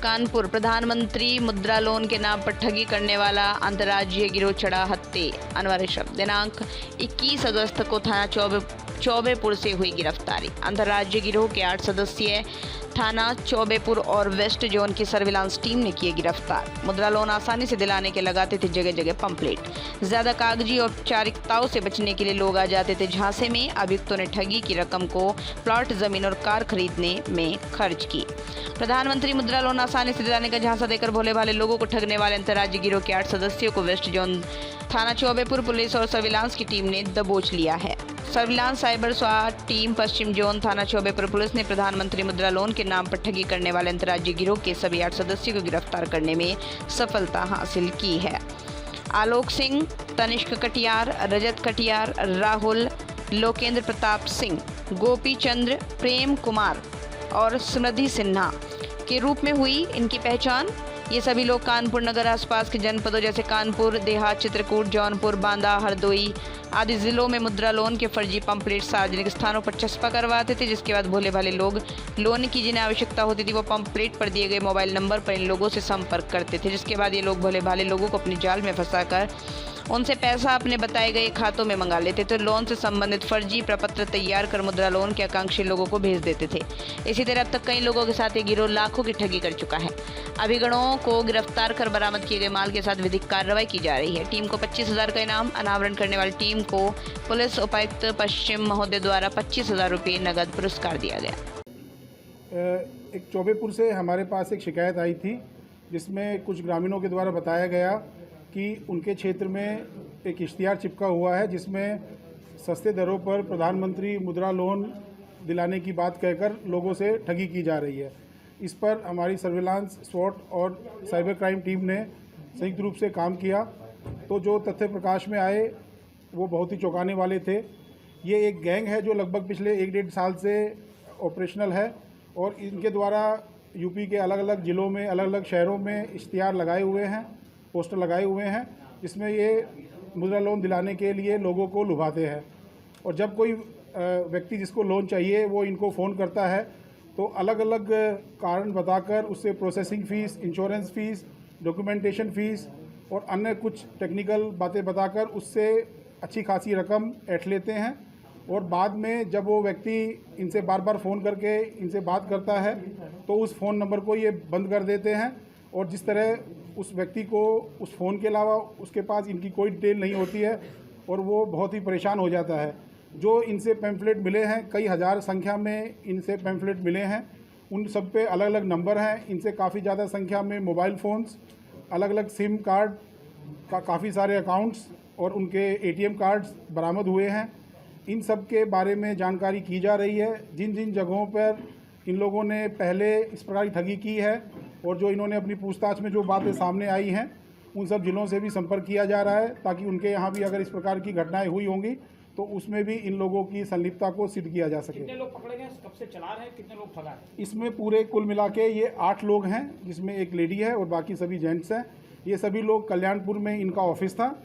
कानपुर प्रधानमंत्री मुद्रा लोन के नाम पर ठगी करने वाला अंतर्राज्यीय गिरोह चढ़ा हत्थे। अनवर अशरफ दिनांक 21 अगस्त को थाना चौबेपुर से हुई गिरफ्तारी। अंतर्राज्यीय गिरोह के 8 सदस्यीय थाना चौबेपुर और वेस्ट जोन की सर्विलांस टीम ने किए गिरफ्तार। मुद्रा लोन आसानी से दिलाने के लगाते थे जगह जगह पंपलेट। ज्यादा कागजी औपचारिकताओं से बचने के लिए लोग आ जाते थे झांसे में। अभियुक्तों ने ठगी की रकम को प्लॉट, जमीन और कार खरीदने में खर्च की। प्रधानमंत्री मुद्रा लोन आसानी से दिलाने का झांसा देकर भोले भाले लोगों को ठगने वाले अंतर्राज्यीय गिरोह के 8 सदस्यों को वेस्ट जोन थाना चौबेपुर पुलिस और सर्विलांस की टीम ने दबोच लिया है। सर्विलांस साइबर स्वाट टीम पश्चिम जोन थाना चौबेपुर पुलिस ने प्रधानमंत्री मुद्रा लोन के नाम पर ठगी करने वाले अंतर्राज्यीय गिरोह के सभी 8 सदस्यों को गिरफ्तार करने में सफलता हासिल की है। आलोक सिंह, तनिष्क कटियार, रजत कटियार, राहुल, लोकेंद्र प्रताप सिंह, गोपी चंद्र, प्रेम कुमार और स्मृति सिन्हा के रूप में हुई इनकी पहचान। ये सभी लोग कानपुर नगर आसपास के जनपदों जैसे कानपुर देहात, चित्रकूट, जौनपुर, बांदा, हरदोई आदि जिलों में मुद्रा लोन के फर्जी पंपलेट सार्वजनिक स्थानों पर चस्पा करवाते थे, जिसके बाद भोले भाले लोग लोन की जिन्हें आवश्यकता होती थी वो पंपलेट पर दिए गए मोबाइल नंबर पर इन लोगों से संपर्क करते थे, जिसके बाद ये लोग भोले भाले लोगों को अपनी जाल में फंसाकर उनसे पैसा अपने बताए गए खातों में मंगा लेते थे। लोन से संबंधित फर्जी प्रपत्र तैयार कर मुद्रा लोन के आकांक्षी लोगों को भेज देते थे। इसी तरह अब तक कई लोगों के साथ ये गिरोह लाखों की ठगी कर चुका है। अभिगणों को गिरफ्तार कर बरामद किए गए माल के साथ विधिक कार्रवाई की जा रही है। टीम को 25,000 का इनाम, अनावरण करने वाली टीम को पुलिस उपायुक्त पश्चिम महोदय द्वारा 25,000 रुपये नगद पुरस्कार दिया गया। एक चौबेपुर से हमारे पास एक शिकायत आई थी, जिसमें कुछ ग्रामीणों के द्वारा बताया गया कि उनके क्षेत्र में एक इश्तिहार चिपका हुआ है जिसमें सस्ते दरों पर प्रधानमंत्री मुद्रा लोन दिलाने की बात कहकर लोगों से ठगी की जा रही है। इस पर हमारी सर्विलांस, स्वॉट और साइबर क्राइम टीम ने संयुक्त रूप से काम किया, तो जो तथ्य प्रकाश में आए वो बहुत ही चौंकाने वाले थे। ये एक गैंग है जो लगभग पिछले 1-1.5 साल से ऑपरेशनल है और इनके द्वारा यूपी के अलग अलग ज़िलों में, अलग अलग शहरों में इश्तिहार लगाए हुए हैं, पोस्टर लगाए हुए हैं, जिसमें ये मुद्रा लोन दिलाने के लिए लोगों को लुभाते हैं। और जब कोई व्यक्ति जिसको लोन चाहिए वो इनको फ़ोन करता है तो अलग अलग कारण बताकर उससे processing fees, insurance fees, documentation fees और अन्य कुछ टेक्निकल बातें बताकर उससे अच्छी खासी रकम ऐंठ लेते हैं। और बाद में जब वो व्यक्ति इनसे बार बार फ़ोन करके इनसे बात करता है तो उस फ़ोन नंबर को ये बंद कर देते हैं और जिस तरह उस व्यक्ति को उस फ़ोन के अलावा उसके पास इनकी कोई डिटेल नहीं होती है और वो बहुत ही परेशान हो जाता है। जो इनसे पैम्फलेट मिले हैं, कई हज़ार संख्या में इनसे पैम्फलेट मिले हैं, उन सब पे अलग अलग नंबर हैं। इनसे काफ़ी ज़्यादा संख्या में मोबाइल फ़ोन्स, अलग अलग सिम कार्ड का काफ़ी सारे अकाउंट्स और उनके ATM कार्ड्स बरामद हुए हैं। इन सब के बारे में जानकारी की जा रही है। जिन जिन जगहों पर इन लोगों ने पहले इस प्रकार की ठगी की है और जो इन्होंने अपनी पूछताछ में जो बातें सामने आई हैं, उन सब जिलों से भी संपर्क किया जा रहा है ताकि उनके यहाँ भी अगर इस प्रकार की घटनाएं हुई होंगी तो उसमें भी इन लोगों की संलिप्तता को सिद्ध किया जा सके। कितने लोग पकड़े गए, कब से चला रहे हैं, कितने लोग ठगा हैं? इसमें पूरे कुल मिला के ये 8 लोग हैं, जिसमें एक लेडी है और बाकी सभी जेंट्स हैं। ये सभी लोग कल्याणपुर में इनका ऑफिस था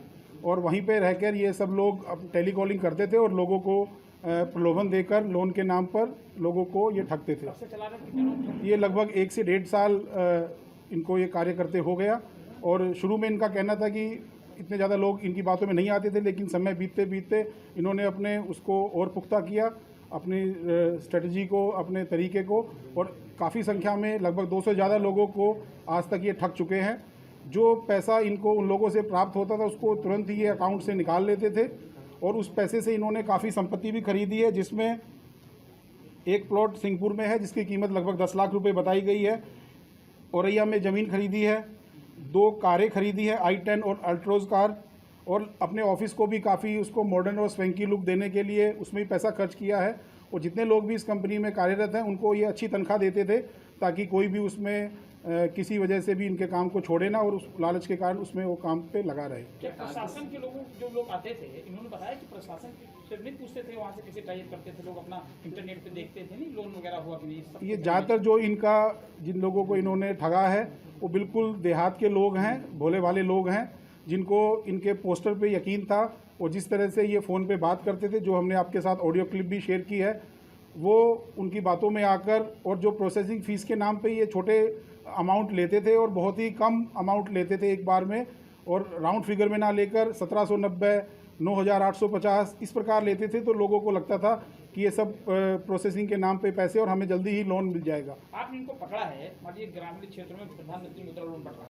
और वहीं पर रहकर ये सब लोग अब टेलीकॉलिंग करते थे और लोगों को प्रलोभन देकर लोन के नाम पर लोगों को ये ठगते थे। ये लगभग 1 से 1.5 साल इनको ये कार्य करते हो गया और शुरू में इनका कहना था कि इतने ज़्यादा लोग इनकी बातों में नहीं आते थे, लेकिन समय बीतते बीतते इन्होंने अपने उसको और पुख्ता किया, अपनी स्ट्रेटजी को, अपने तरीके को, और काफ़ी संख्या में लगभग 200 से ज़्यादा लोगों को आज तक ये ठग चुके हैं। जो पैसा इनको उन लोगों से प्राप्त होता था उसको तुरंत ही ये अकाउंट से निकाल लेते थे और उस पैसे से इन्होंने काफ़ी संपत्ति भी खरीदी है, जिसमें एक प्लॉट सिंहपुर में है जिसकी कीमत लगभग 10 लाख रुपए बताई गई है। औरैया में ज़मीन खरीदी है, 2 कारें खरीदी है, i10 और अल्ट्रोज कार, और अपने ऑफिस को भी काफ़ी उसको मॉडर्न और स्वैंकी लुक देने के लिए उसमें भी पैसा खर्च किया है। और जितने लोग भी इस कंपनी में कार्यरत हैं उनको ये अच्छी तनख्वाह देते थे ताकि कोई भी उसमें किसी वजह से भी इनके काम को छोड़े ना और उस लालच के कारण उसमें वो काम पे लगा रहे। क्या प्रशासन के लोगों जो लोग आते थे, इन्होंने बताया कि प्रशासन से नहीं पूछते थे, वहाँ से कैसे टाइप करते थे, लोग अपना इंटरनेट पे देखते थे, नहीं लोन वगैरह हुआ कि नहीं? ये ज़्यादातर जो इनका जिन लोगों को इन्होंने ठगा है वो बिल्कुल देहात के लोग हैं, भोले भाले लोग हैं, जिनको इनके पोस्टर पे यकीन था और जिस तरह से ये फ़ोन पे बात करते थे, जो हमने आपके साथ ऑडियो क्लिप भी शेयर की है, वो उनकी बातों में आकर और जो प्रोसेसिंग फ़ीस के नाम पे ये छोटे अमाउंट लेते थे और बहुत ही कम अमाउंट लेते थे एक बार में, और राउंड फिगर में ना लेकर 1790, 9850 इस प्रकार लेते थे। तो लोगों को लगता था कि ये सब प्रोसेसिंग के नाम पे पैसे और हमें जल्दी ही लोन मिल जाएगा। आपने इनको पकड़ा है, मान लीजिए ग्रामीण क्षेत्रों में प्रधानमंत्री मुद्रा लोन बढ़ रहा